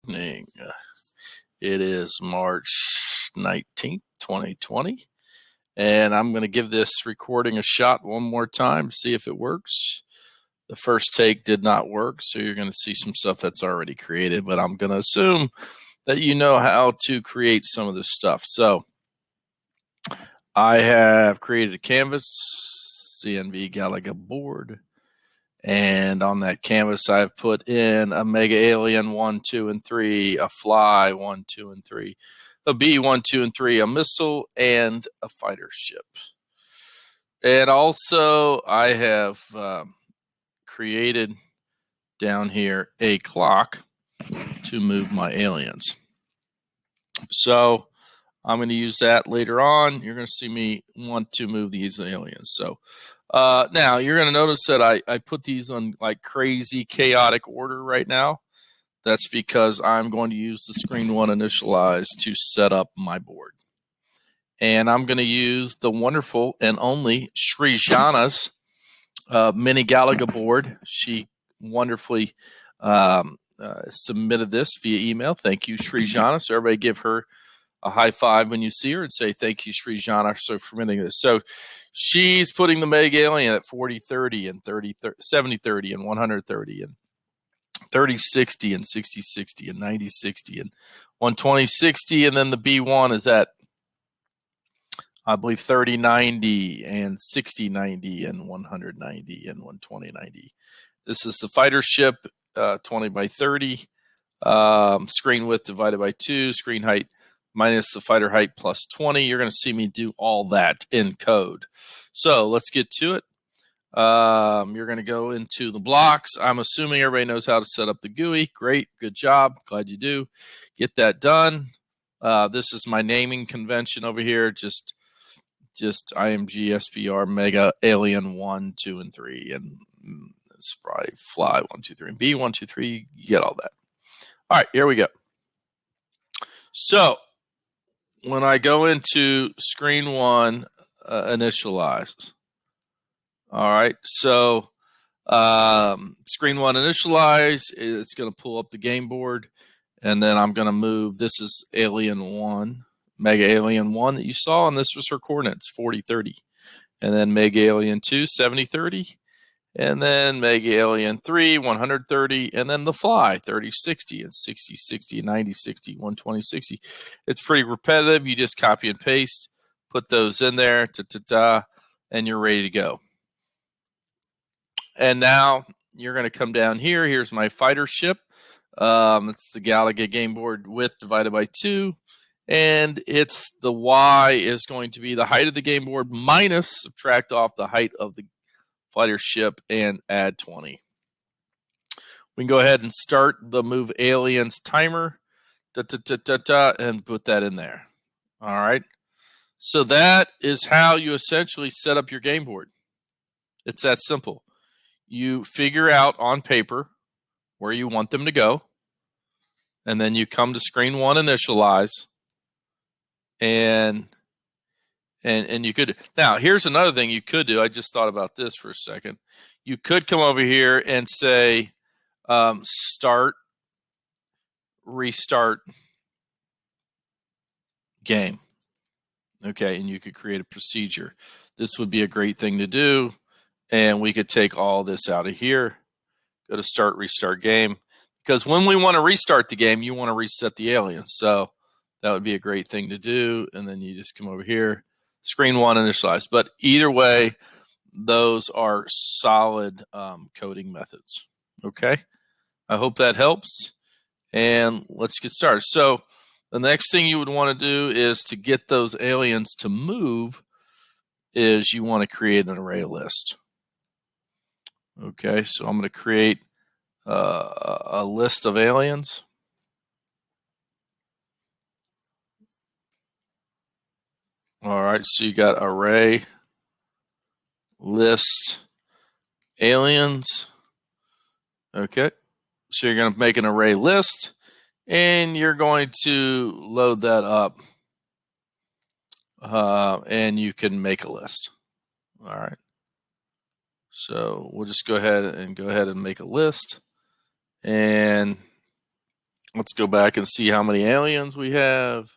evening. It is March 19th, 2020. And I'm going to give this recording a shot one more time to see if it works. The first take did not work, so you're going to see some stuff that's already created, but I'm going to assume that you know how to create some of this stuff. So I have created a canvas, CNV Galaga board. And on that canvas, I've put in a Mega Alien 1, 2, and 3, a Fly 1, 2, and 3, a B 1, 2, and 3, a missile, and a fighter ship. And also, I have created down here a clock to move my aliens. So I'm going to use that later on. You're going to see me want to move these aliens. So now you're going to notice that I put these on like crazy chaotic order right now. That's because I'm going to use the screen one initialize to set up my board. And I'm going to use the wonderful and only Srijana's mini Galaga board. She wonderfully submitted this via email. Thank you, Srijana. So everybody give her a high five when you see her and say thank you, Srijana, for submitting this. So she's putting the Mega Alien at 40-30 and 70-30 and 130 and 30-60 and 60-60 and 90-60 and 120-60. And then the B1 is at, I believe, 30-90 and 60-90 and 190 and 120-90. This is the fighter ship, 20 by 30. Screen width divided by 2. Screen height minus the fighter height plus 20. You're going to see me do all that in code. So let's get to it. You're going to go into the blocks. I'm assuming everybody knows how to set up the GUI. Great. Good job. Glad you do. Get that done. This is my naming convention over here. Just IMG SPR Mega Alien 1, 2, and 3. And Sprite Fly 1, 2, 3. And B 1, 2, 3. You get all that. All right. Here we go. So when I go into screen one, initialize. All right, so screen one initialize, it's going to pull up the game board, and then I'm going to move. This is Alien 1, Mega Alien 1 that you saw, and this was her coordinates, 40-30. And then Mega Alien 2, 70-30. And then Mega Alien 3, 130, and then the Fly, 30-60 and 60-60 and 90-60, 120-60. It's pretty repetitive. You just copy and paste, put those in there, and you're ready to go. And now you're going to come down here. Here's my fighter ship. It's the Galaga game board width divided by 2. And it's the Y is going to be the height of the game board minus subtract off the height of the fighter ship and add 20. We can go ahead and start the move aliens timer and put that in there. All right. So that is how you essentially set up your game board. It's that simple. You figure out on paper where you want them to go, and then you come to screen one initialize, and you could, now here's another thing you could do. I just thought about this for a second. You could come over here and say start, restart game. Okay, and you could create a procedure. This would be a great thing to do, and we could take all this out of here, go to start, restart game, because when we want to restart the game, you want to reset the aliens. So that would be a great thing to do, and then you just come over here, screen one initialize. But either way, those are solid coding methods. Okay, I hope that helps, and let's get started. So the next thing you would want to do is to get those aliens to move is you want to create an array list. Okay, so I'm going to create a list of aliens. All right, so you got array list aliens. Okay, so you're going to make an array list, and you're going to load that up, and you can make a list. All right, so we'll just go ahead and make a list, and Let's go back and see how many aliens we have.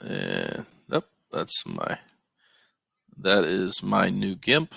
And nope, that is my new GIMP.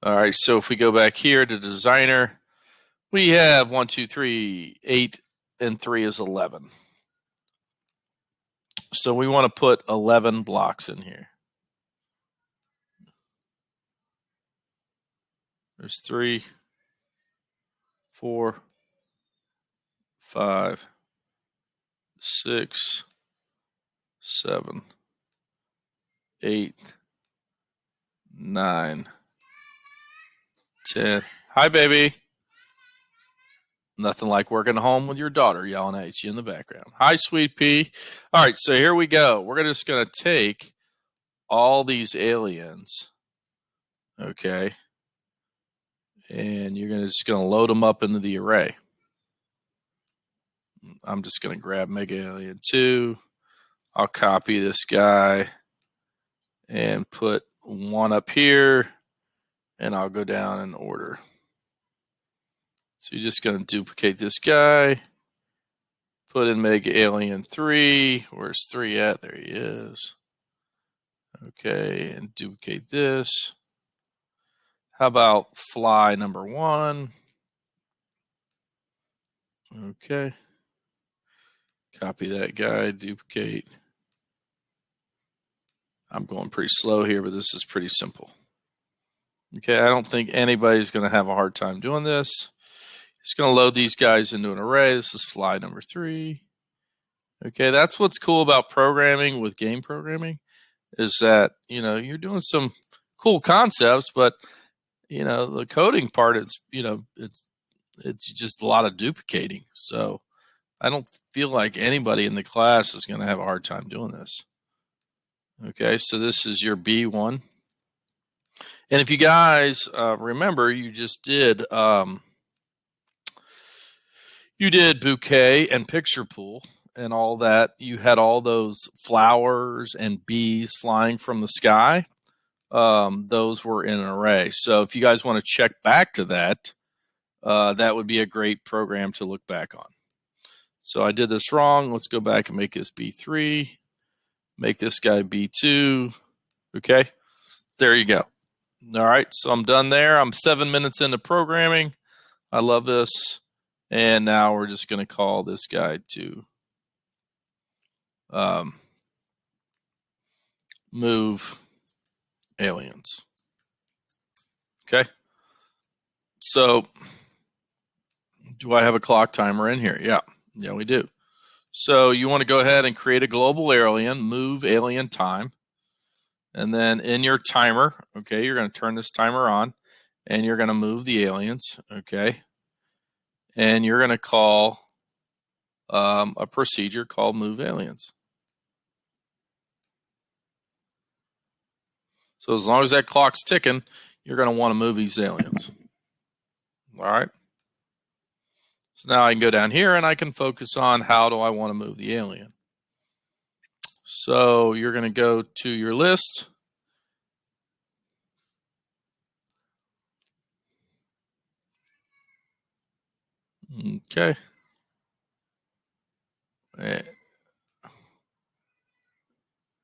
All right, so if we go back here to designer, we have 1, 2, 3, 8, and 3 is 11. So we want to put 11 blocks in here. There's 3, 4, 5, 6, 7, 8, 9, 10. Hi, baby. Nothing like working at home with your daughter yelling at you in the background. Hi, sweet pea. All right, so here we go. We're just going to take all these aliens, okay, and you're just going to load them up into the array. I'm just going to grab Mega Alien 2. I'll copy this guy and put 1 up here, and I'll go down in order. So you're just going to duplicate this guy, put in Mega Alien 3. Where's 3 at? There he is. Okay, and duplicate this. How about fly number 1? Okay. Copy that guy, duplicate. I'm going pretty slow here, but this is pretty simple. Okay, I don't think anybody's going to have a hard time doing this. Just going to load these guys into an array. This is fly number 3. Okay, that's what's cool about programming with game programming, is that, you're doing some cool concepts, but, the coding part is, it's just a lot of duplicating. So I don't feel like anybody in the class is going to have a hard time doing this. Okay, so this is your B1. And if you guys remember, you just did bouquet and picture pool and all that. You had all those flowers and bees flying from the sky. Those were in an array. So if you guys want to check back to that, that would be a great program to look back on. So I did this wrong. Let's go back and make this B3. Make this guy B2. Okay, there you go. All right, so I'm done there. I'm 7 minutes into programming. I love this. And now we're just going to call this guy to move aliens. Okay, so do I have a clock timer in here? Yeah, we do. So you want to go ahead and create a global alien, move alien time. And then in your timer, okay, you're going to turn this timer on and you're going to move the aliens, okay? And you're going to call a procedure called move aliens. So as long as that clock's ticking, you're going to want to move these aliens. All right. So now I can go down here and I can focus on how do I want to move the alien. So you're going to go to your list. Okay.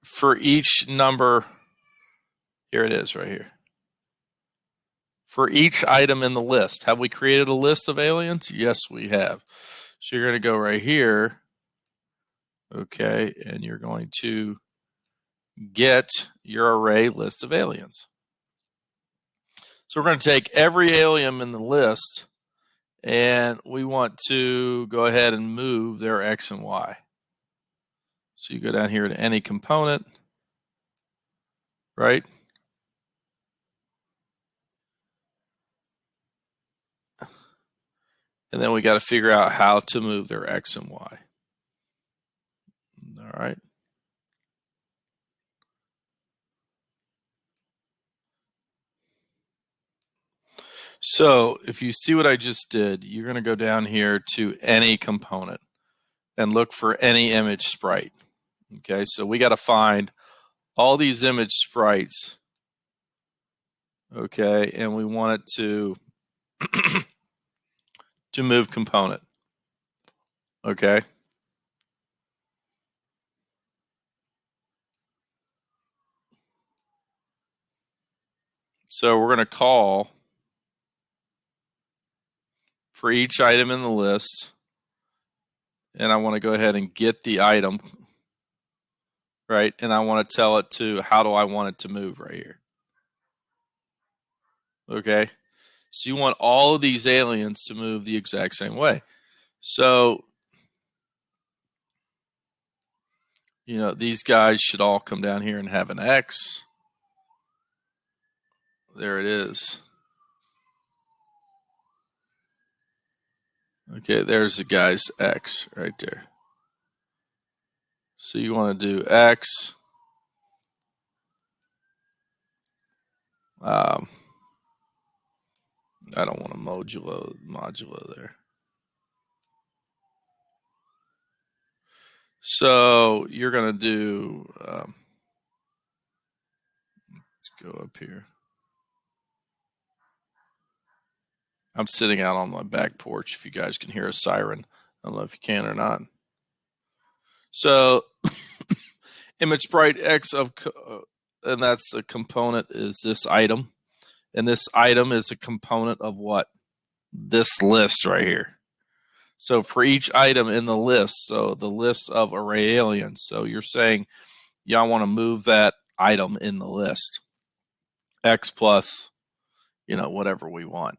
For each number, here it is right here. For each item in the list, have we created a list of aliens? Yes, we have. So you're going to go right here. Okay, and you're going to get your array list of aliens. So we're going to take every alien in the list and we want to go ahead and move their X and Y. So you go down here to any component, right? And then we got to figure out how to move their X and Y. All right. So if you see what I just did, you're going to go down here to any component and look for any image sprite. Okay, so we got to find all these image sprites. Okay, and we want it to to move component. Okay. So we're going to call for each item in the list, and I want to go ahead and get the item, right? And I want to tell it to how do I want it to move right here. Okay. So you want all of these aliens to move the exact same way. So, you know, these guys should all come down here and have an X. There it is. Okay, there's the guy's X right there. So you want to do X. I don't want a modulo there. So you're going to do, let's go up here. I'm sitting out on my back porch if you guys can hear a siren. I don't know if you can or not. So image sprite X of, and that's the component is this item. And this item is a component of what? This list right here. So for each item in the list, so the list of array aliens. So you're saying, yeah, I want to move that item in the list. X plus, you know, whatever we want.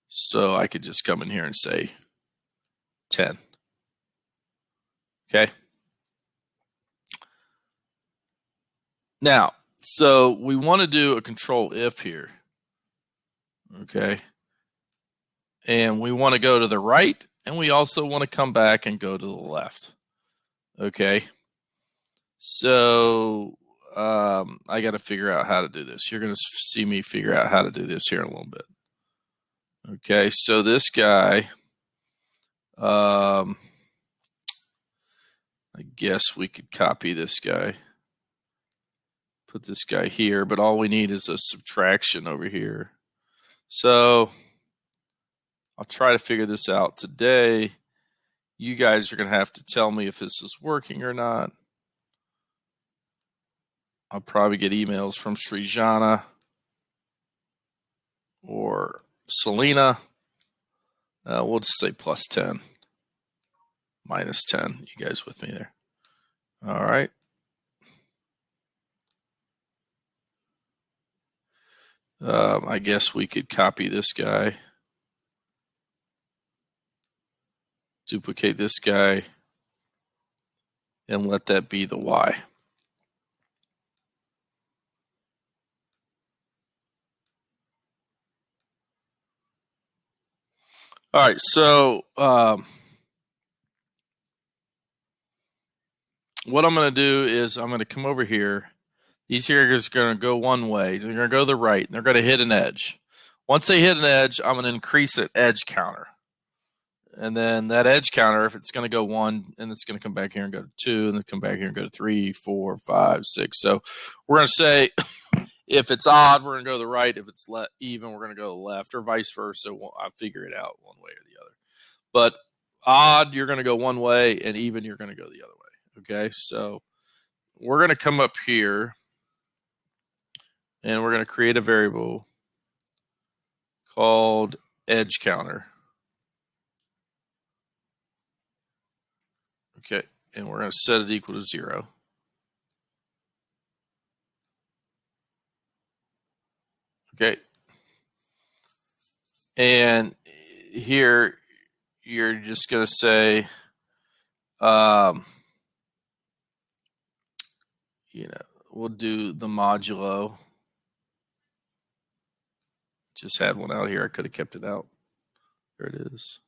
So I could just come in here and say 10. Okay. Now, so we want to do a control if here. Okay. And we want to go to the right, and we also want to come back and go to the left. Okay. So I got to figure out how to do this. You're going to see me figure out how to do this here in a little bit. Okay. So this guy, I guess we could copy this guy. Put this guy here, but all we need is a subtraction over here. So I'll try to figure this out today. You guys are going to have to tell me if this is working or not. I'll probably get emails from Srijana or Selena. We'll just say plus 10, minus 10. You guys with me there? All right. I guess we could copy this guy, duplicate this guy, and let that be the Y. All right, so what I'm going to do is I'm going to come over here. These here are going to go one way. They're going to go to the right, and they're going to hit an edge. Once they hit an edge, I'm going to increase an edge counter. And then that edge counter, if it's going to go 1, and it's going to come back here and go to 2, and then come back here and go to 3, 4, 5, 6. So we're going to say if it's odd, we're going to go to the right. If it's even, we're going to go to the left, or vice versa. I'll figure it out one way or the other. But odd, you're going to go one way, and even, you're going to go the other way. Okay, so we're going to come up here, and we're going to create a variable called edge counter. Okay, and we're going to set it equal to 0. Okay, and here you're just going to say, you know, we'll do the modulo. Just had one out here. I could have kept it out. There it is.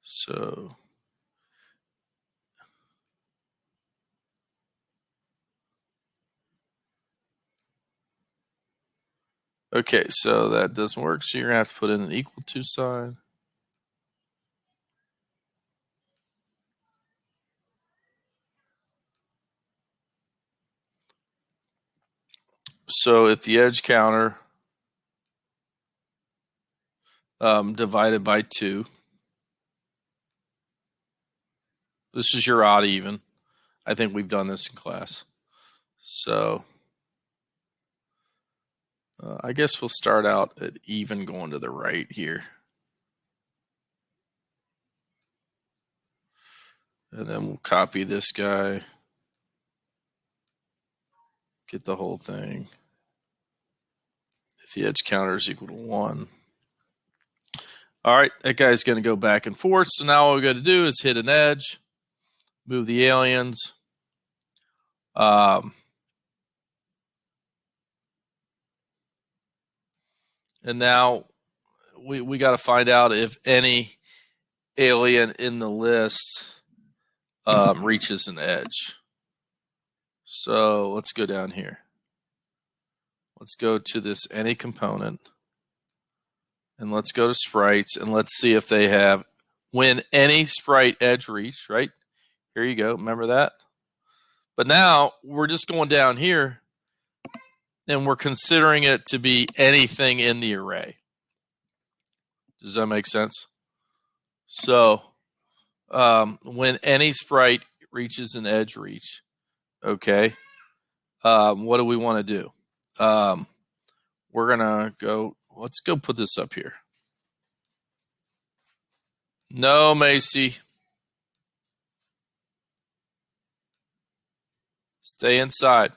So okay, so that doesn't work. So you're going to have to put in an equal to sign. So if the edge counter divided by 2, this is your odd even. I think we've done this in class. So I guess we'll start out at even going to the right here. And then we'll copy this guy, get the whole thing. If the edge counter is equal to 1. All right, that guy's going to go back and forth. So now all we got to do is hit an edge, move the aliens. And now we got to find out if any alien in the list reaches an edge. So let's go down here. Let's go to this any component. And let's go to sprites and let's see if they have when any sprite edge reach, right? Here you go. Remember that? But now we're just going down here and we're considering it to be anything in the array. Does that make sense? So when any sprite reaches an edge reach, okay, what do we want to do? We're going to go, let's go put this up here. No, Macy. Stay inside.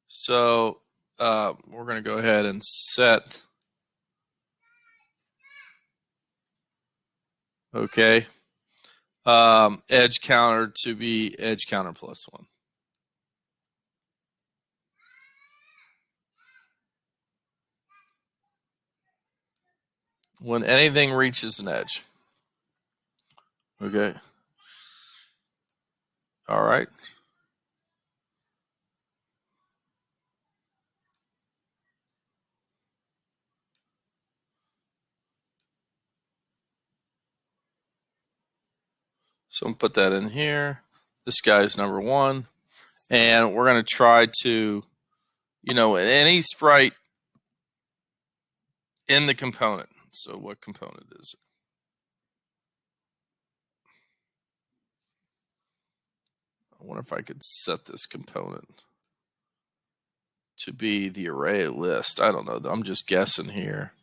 So we're going to go ahead and set, okay, edge counter to be edge counter plus 1. When anything reaches an edge. Okay. All right. So I'm going to put that in here. This guy's number 1. And we're going to try to, any sprite in the component. So what component is it? I wonder if I could set this component to be the array list. I don't know. I'm just guessing here.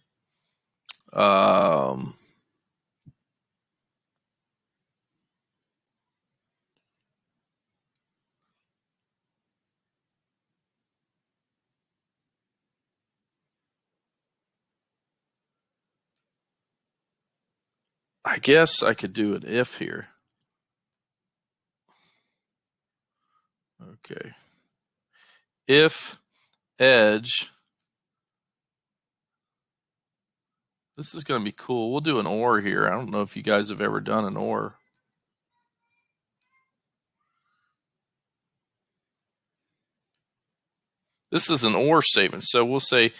I guess I could do an if here. Okay. If edge, this is going to be cool. We'll do an OR here. I don't know if you guys have ever done an OR. This is an OR statement. So we'll say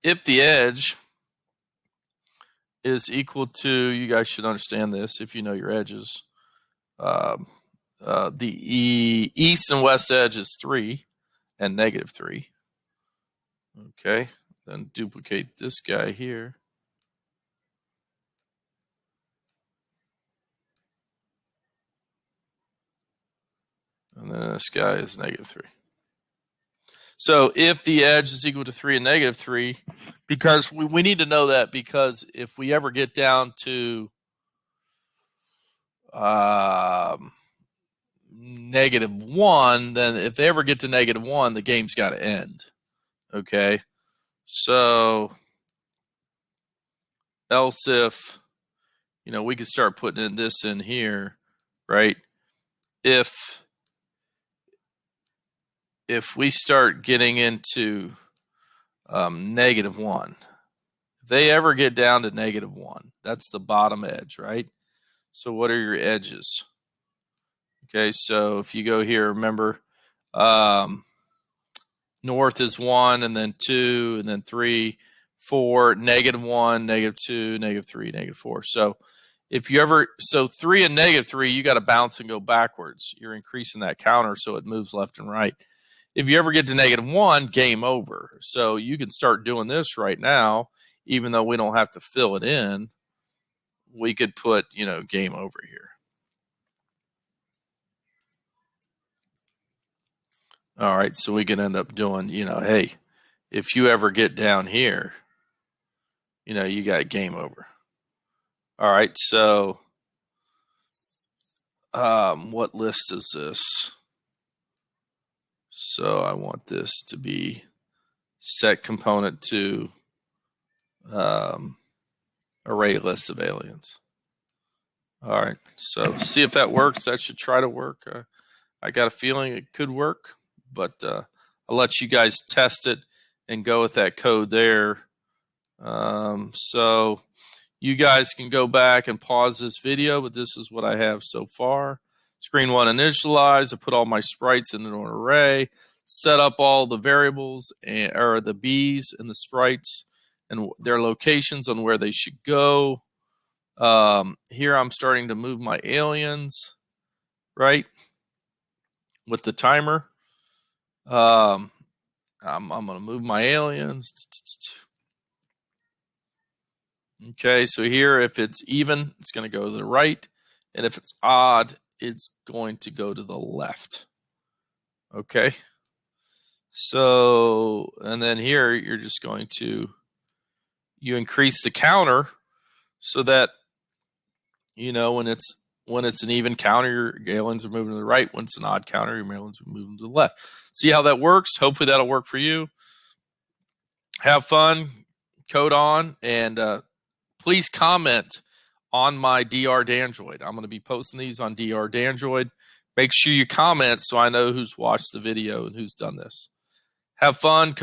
if the edge is equal to, you guys should understand this if you know your edges. The east and west edge is 3 and negative 3. Okay, then duplicate this guy here. And then this guy is negative 3. So if the edge is equal to 3 and negative 3, because we need to know that, because if we ever get down to negative 1, then if they ever get to negative 1, the game's got to end. Okay, so else if, we could start putting this in here, right? If we start getting into negative 1, if they ever get down to negative 1, that's the bottom edge, right? So what are your edges? Okay, so if you go here, remember, north is 1, and then 2, and then 3, 4, negative 1, negative 2, negative 3, negative 4. So if you ever, so 3 and negative 3, you got to bounce and go backwards. You're increasing that counter so it moves left and right. if you ever get to -1, game over. So you can start doing this right now, even though we don't have to fill it in. We could put, game over here. All right, so we can end up doing, hey, if you ever get down here, you got game over. All right, so what list is this? So I want this to be set component to array list of aliens. All right, so see if that works. That should try to work. I got a feeling it could work, but I'll let you guys test it and go with that code there. So you guys can go back and pause this video, but this is what I have so far. Screen 1 initialize. I put all my sprites in an array, set up all the variables or the bees and the sprites and their locations on where they should go. Here I'm starting to move my aliens, right, with the timer. I'm going to move my aliens. Okay, so here, if it's even, it's going to go to the right. And if it's odd, it's going to go to the left. Okay. So, and then here, you're just going to, you increase the counter so that, when it's an even counter, your aliens are moving to the right. When it's an odd counter, your aliens are moving to the left. See how that works? Hopefully that'll work for you. Have fun, code on, and please comment on my Dr. Dandroid. I'm going to be posting these on Dr. Dandroid. Make sure you comment so I know who's watched the video and who's done this. Have fun.